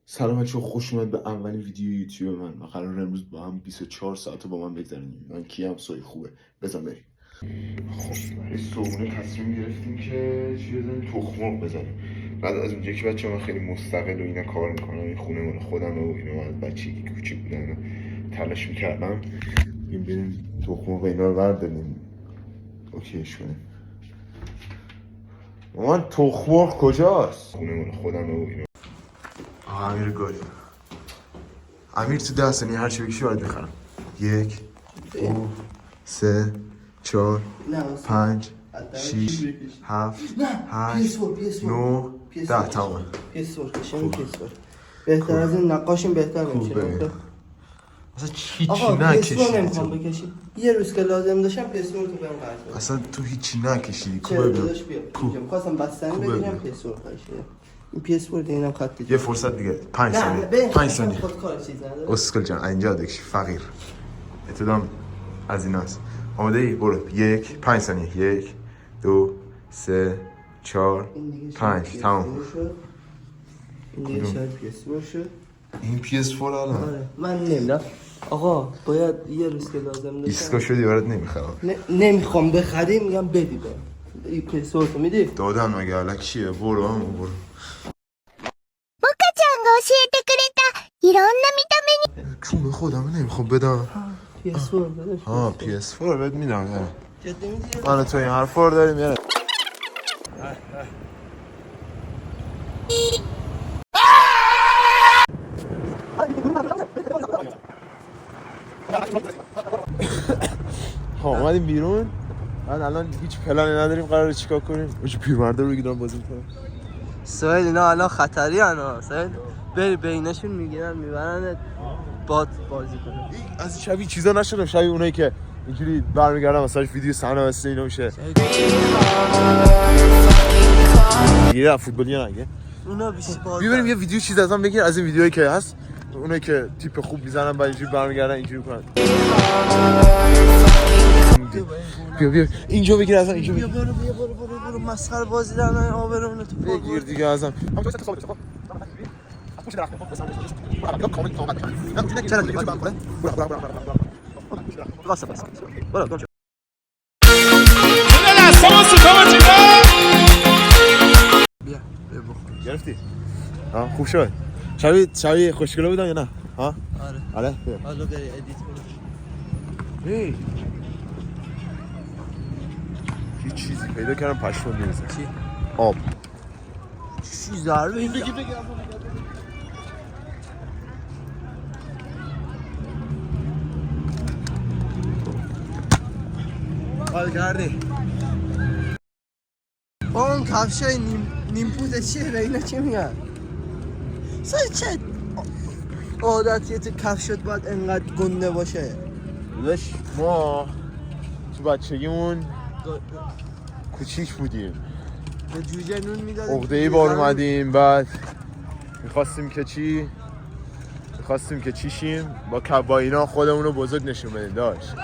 سلام بچه‌ها، خوش اومد به اولین ویدیو یوتیوب من. و قرار امروز با هم 24 ساعت با من بگذرونیم. من کیم؟ سوی خوبه، بزن بریم. خب برای صبحونه تصمیم گرفتیم که چی بزنیم؟ تخم مرغ بزنیم. بعد از اونجایی که بچه‌ها من خیلی مستقل و اینا کار میکنم، این خونه مال خودمه و اینا، از بچگی که کوچیک بودم تلاش میکردم این بریم تخم مرغ اینا رو برداریم اوکیش کنیم. مامان تخم مرغ کجاست؟ خونه مال خودمه و اینا. امیر گل، امیر تو 10 ثانیه هر چی بگیشی باید میخرم. 1 2 3 4 5 6 7 8 9 10 تمام. PS4 کشیم PS4 بهتر از این نقاشیم بهتر میشه. اصلا هیچی نکشیدی. نمیخوام بکشی. یه روز که لازم داشتم PS4 تو بهم قرض. اصلا تو هیچی نکشیدی. کوبه بیا. می‌خواستم بستنی بگیرم PS4 قاشه. این PS4 اینم خط دیگه. یه فرصت دیگه 5 ثانیه. 5 ثانیه. خودکار چیزا داره. اسکل جان اینجا دکش فقیر. ابتدام از ایناست. آماده ای؟ برو. 1 5 ثانیه. 1 2 3 4 5 تمام. این دیگه شاید PS4 شد. این PS4 الان. آره من نمیدونم. آقا باید یه روز که لازم داشتم. دیسکو شدی برات نمیخرم. نمیخوام بخری، میگم بدی به. این PS4 تو میدی؟ دادن مگه الکیه؟ برو هم برو. ちゃんが教えてくれたいろんな見た目に چون خودم نمیخوام بدم. PS4 داداش. PS4 بهت میدم. جدی میگی؟ من تو این حرفا رو داریم یاره. اومدیم بیرون. من الان هیچ پلانی نداریم قراره چیکار کنیم. چه پیرمرده رو بگیرم بازی میکنم. سوال اینا الان خطری انا سوال بری بینشون میگیرن میبرن باد بازی کنه. از شبیه چیزا نشدم، شبیه اونایی که اینجوری برمیگردن مثلا ویدیو صحنه واسه اینا میشه. یه فوتبالی نگه اونا بیشتر ببینیم یه ویدیو چیز ازم بگیر، از این ویدیوهایی که هست اونایی که تیپ خوب میزنن بعد اینجوری برمیگردن اینجوری میکنن. بیا اینجا بگیر ازم، اینجا بگیر. برو مسخره بازی در من آبرونه تو بگیر دیگه ازم. گرفتی؟ ها خوب شد. شبیه خوشگله بودم یا نه؟ ها؟ آره. حالا بری ادیت کنی. یه چیزی پیدا کردم پشمام میریزه. چی؟ آب. چی ضربه این بگی. حال کردی؟ با اون کفشای نیم پوته چیه به اینا چی میگن؟ چه عادتیه تو کفشت باید انقدر گنده باشه؟ داداش ما تو بچگیمون کوچیک بودیم، به جوجه نون میدادیم، عقده‌ای بار اومدیم، بعد میخواستیم که چی شیم، با اینا خودمون رو بزرگ نشون بدیم. داشت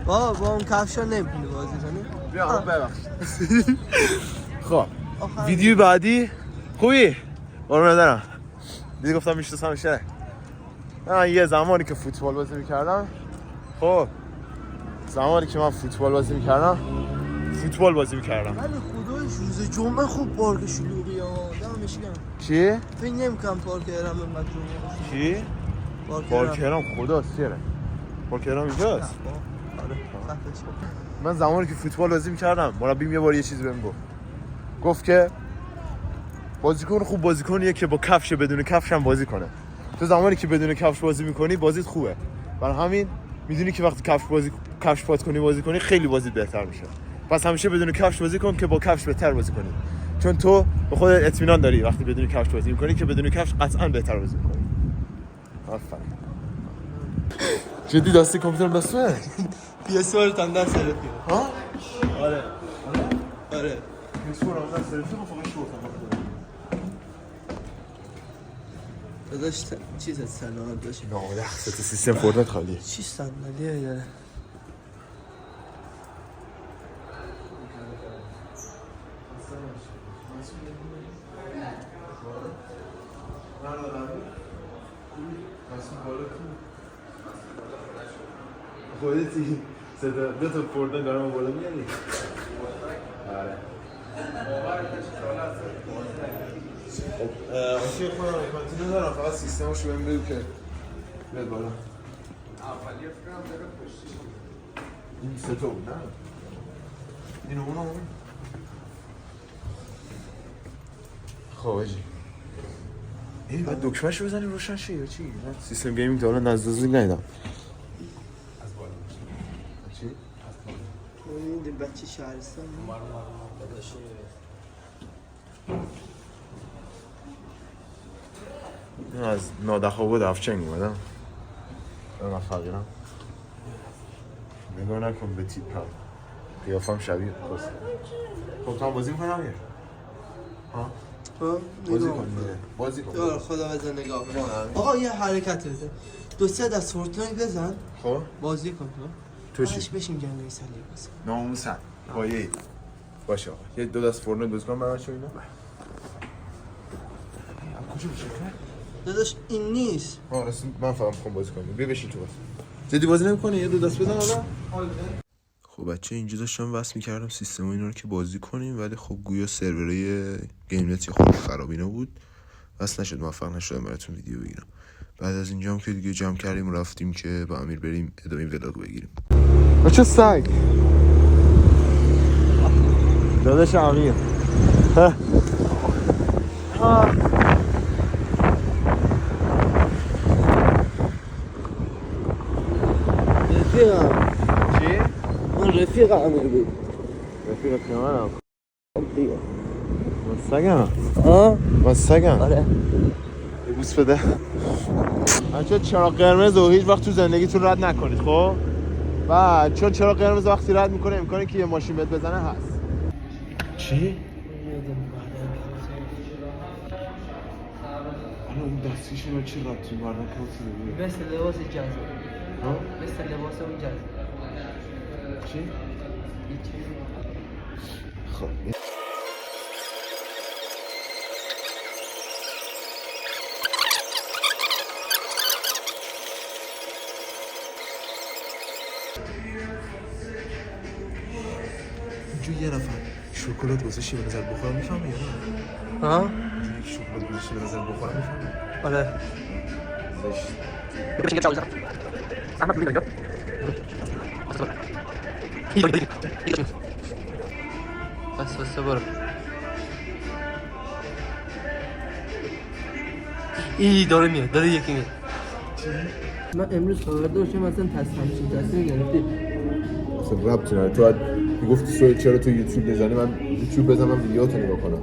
با اون کفشا نمیتونی بازی کنی. بیا ببخشید. خب ویدیو بعدی خوبی؟ قربونت برم. دیدی گفتم میشناسم شه. من یه زمانی که فوتبال بازی میکردم، خب زمانی که من فوتبال بازی میکردم ولی خدایش روز جمعه خوب پارک شلوغی ها دمش گرم. چی؟ فکر نمی‌کنم پارک هرم اینقدر جمعه. چی؟ پارک هرم خداست چیه؟ پارک هرم اینجاست؟ آره خفه. من زمانی که فوتبال بازی میکردم مربیم یه بار یه چیزی بهم گفت که بازیکن خوب بازیکنیه که با کفش بدون کفش هم بازی کنه. تو زمانی که بدون کفش بازی میکنی بازیت خوبه، برای همین میدونی که وقتی کفش پات کنی بازی کنی خیلی بازیت بهتر میشه. پس همیشه بدون کفش بازی کن که با کفش بهتر بازی کنی، چون تو به خودت اطمینان داری وقتی بدون کفش بازی میکنی که بدون کفش قطعا بهتر بازی میکنی. آفرین. جدی دستی کامپیوترم دستمه؟ PS4 تام دست گرفتی. ها؟ آره. PS4 هم دست گرفتی با فقط شورتم. داداش چیز سلام داشت. نه لحظه سیستم فورتنایت خالی. چی صندلیه داره؟ خودتی صدا دو تا پردن دارم بالا میاری آره آشی خودم کانتینو دارم فقط سیستمشو بهم بگو که بیاد بالا اولی فکرم داره پشتی این سه تا بود نه اینو اونو اون خب آجی ای باید دکمهشو بزنی روشن شه یا چی؟ سیستم گیمینگ تا حالا نزدازی ندیدم چی؟ این بچه شهرستان این از نادخابود افچنگ اومدم من فقیرم نگاه نکن به تیپ هم قیافم شبیه خوست خب تو هم بازی میکنم یه؟ ها؟ بازی کن میره بازی کن یار خدا بزن نگاه کن آقا یه حرکت بزن دو سه دست فورتنایت بزن خب بازی کن تو چی؟ بشین جنگی سلی بزن ناموسن پایه باشه آقا یه دو دست فورتنایت بازی کنم برای چه اینا؟ کجا بشه کرد؟ داداش این نیست راست من فقط میخوام بازی کنم بیا بشین تو بازی جدی بازی نمی‌کنی یه دو دست بزن حالا خب بچه اینجا داشتم وصل می‌کردم سیستم اینا رو که بازی کنیم ولی خب گویا سرورای گیم نت خود خراب اینا بود وصل نشد موفق نشدم براتون ویدیو بگیرم بعد از اینجام که دیگه جمع کردیم و رفتیم که با امیر بریم ادامه ولاگ بگیریم بچه سگ داداش امیر رفیقم چی؟ من رفیق امیر بود رفیق پیامنم من سگم ها؟ من سگم آره یه بوس بده بچه چراغ قرمز رو هیچ وقت تو زندگیتون رد نکنید خب بعد چون چراغ قرمز وقتی رد میکنه امکانی که یه ماشین بهت بزنه هست چی؟ الان اون دستیشون رو چی ربطی مردم کسی رو مثل لباس جزه ها؟ مثل لباس اون جزه چی؟ خب اینجا یه نفر شکلات گذاشتی به نظر بخورم میفهمی یا نه؟ ها؟ اینجا یک شکلات گذاشتی به نظر بخورم میفهمی؟ آره زشت بس برو ای داره میاد داره یکی میاد من امروز خبر داشتم مثلا همچین تصمیم گرفتی اصلا ربطی نداره تو میگفتی سوی چرا تو یوتیوب بزنی من یوتیوب بزنم من ویدیوهاتو نگاه کنم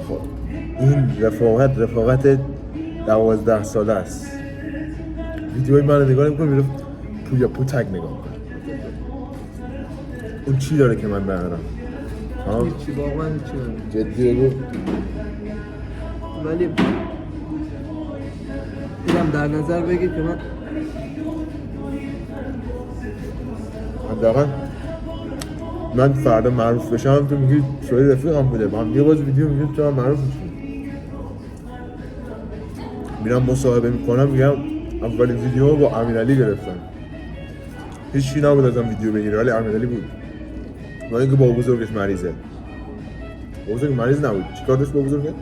خب این رفاقت 12 ساله است ویدیوهای من رو نگاه نمی‌کنم میرفت پویا پوتک نگاه می‌کنم اون چی داره که من ندارم هیچی واقعا هیچی جدی بگو ولی اینم در نظر بگیر که من حداقل من فردا معروف بشم تو میگی شوی رفیقم بوده با هم یه باز ویدیو میگیم تو هم معروف میشی میرم مصاحبه میکنم میگم اولین ویدیو با امیرعلی گرفتم هیچی نبود ازم ویدیو بگیره ولی امیرعلی بود با اینکه با بزرگش مریضه با بزرگ مریض نبود چیکار داشت با بزرگه؟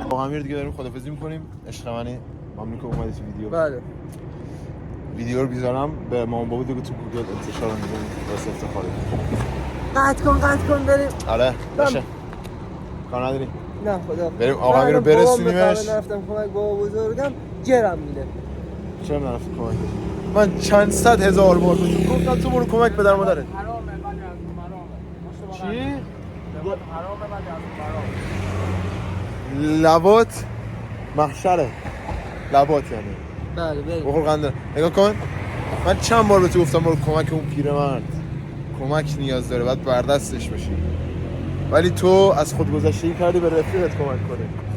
با امیر دیگه داریم خدافظی میکنیم عشق منی ممنون که اومدی تو ویدیو بله ویدیو رو بیزارم به مامان بابا دیگه تو گوگل انتشار میدیم واسه افتخاره قطع کن بریم آره باشه کار نداری نه خدا بریم آقا امیر رو برسونیمش نرفتم کمک بابا بزرگم گرم میده چرا نرفتی کمک بدی من چند صد هزار بار بهت گفتم تو برو کمک پدر مادرت چی؟ لبات محشره لبات یعنی بله بریم بخور قنده نگاه کن من چند بار به تو گفتم برو کمک اون پیرمرد کمک نیاز داره باید بردستش بشی ولی تو از خودگذشتگی کردی به رفیقت کمک کنی